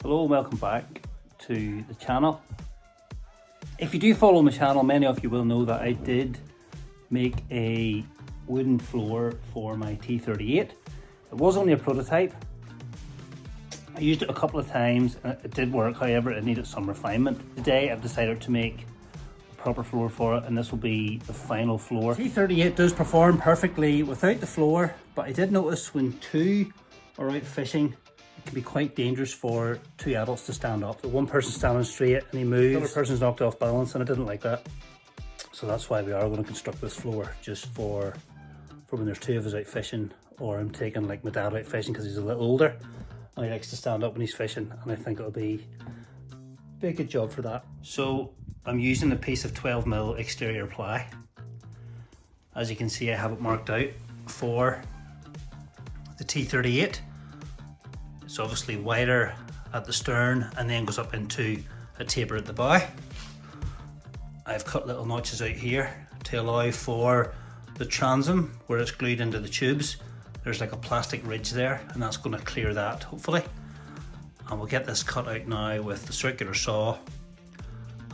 Hello and welcome back to the channel. If you do follow my channel, many of you will know that I did make a wooden floor for my T38. It was only a prototype. I used it a couple of times and it did work, however it needed some refinement. Today I've decided to make a proper floor for it, and this will be the final floor. T38 does perform perfectly without the floor, but I did notice when two are out fishing, it can be quite dangerous for two adults to stand up. The one person's standing straight and he moves, the other person's knocked off balance, and I didn't like that. So that's why we are going to construct this floor, just for when there's two of us out fishing, or I'm taking like my dad out fishing because he's a little older and he likes to stand up when he's fishing, and I think it'll be a good job for that. So I'm using a piece of 12mm exterior ply. As you can see, I have it marked out for the T38. It's obviously wider at the stern and then goes up into a taper at the bow. I've cut little notches out here to allow for the transom where it's glued into the tubes. There's like a plastic ridge there, and that's going to clear that hopefully. And we'll get this cut out now with the circular saw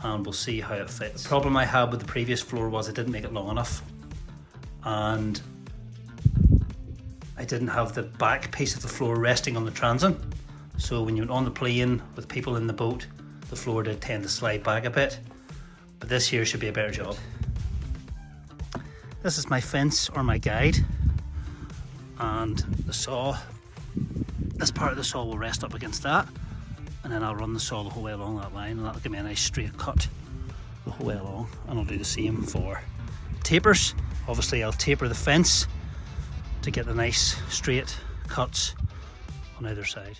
and we'll see how it fits. The problem I had with the previous floor was I didn't make it long enough, and I didn't have the back piece of the floor resting on the transom. So when you're on the plane with people in the boat, the floor did tend to slide back a bit. But this here should be a better job. This is my fence or my guide, and the saw, this part of the saw will rest up against that, and then I'll run the saw the whole way along that line, and that'll give me a nice straight cut the whole way along. And I'll do the same for tapers. Obviously I'll taper the fence to get the nice straight cuts on either side.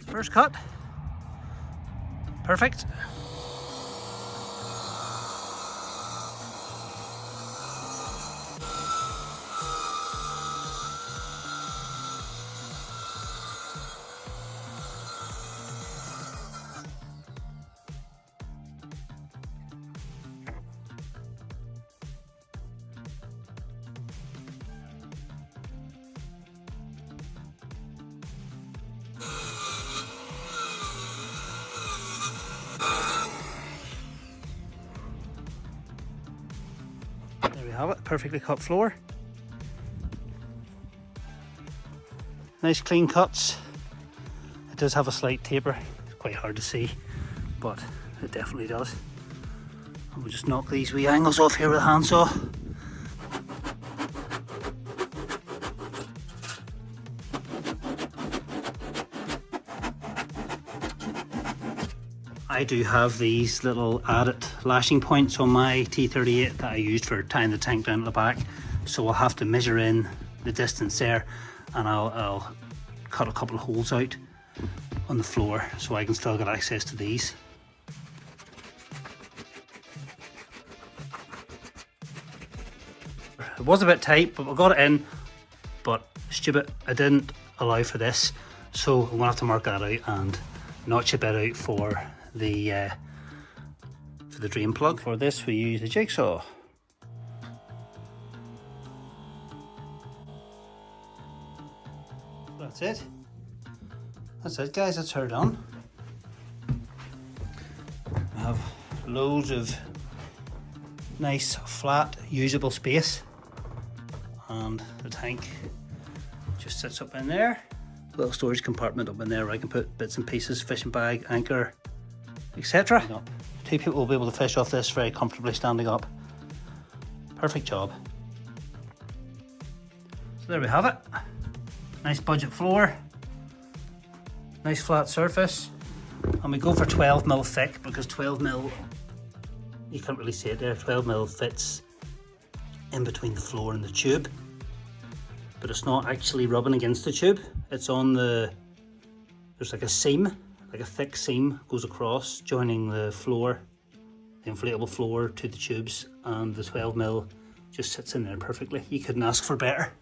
First cut, perfect. There we have it, perfectly cut floor. Nice clean cuts. It does have a slight taper. It's quite hard to see, but it definitely does. And we'll just knock these wee angles off here with a handsaw. I do have these little added lashing points on my T38 that I used for tying the tank down at the back, so I'll have to measure in the distance there, and I'll cut a couple of holes out on the floor so I can still get access to these. It was a bit tight, but we got it in, but stupid, I didn't allow for this, so I'm gonna have to mark that out and notch a bit out for the drain plug. For this we use the jigsaw. That's it. That's it guys, that's her done. I have loads of nice flat usable space, and the tank just sits up in there. Little storage compartment up in there where I can put bits and pieces, fishing bag, anchor, etc. Two people will be able to fish off this very comfortably standing up. Perfect job. So there we have it. Nice budget floor, nice flat surface, and we go for 12mm thick because 12mm, you can't really see it there, 12mm fits in between the floor and the tube, but it's not actually rubbing against the tube. It's on the, there's like a seam, like a thick seam goes across, joining the floor, the inflatable floor to the tubes, and the 12mm just sits in there perfectly. You couldn't ask for better.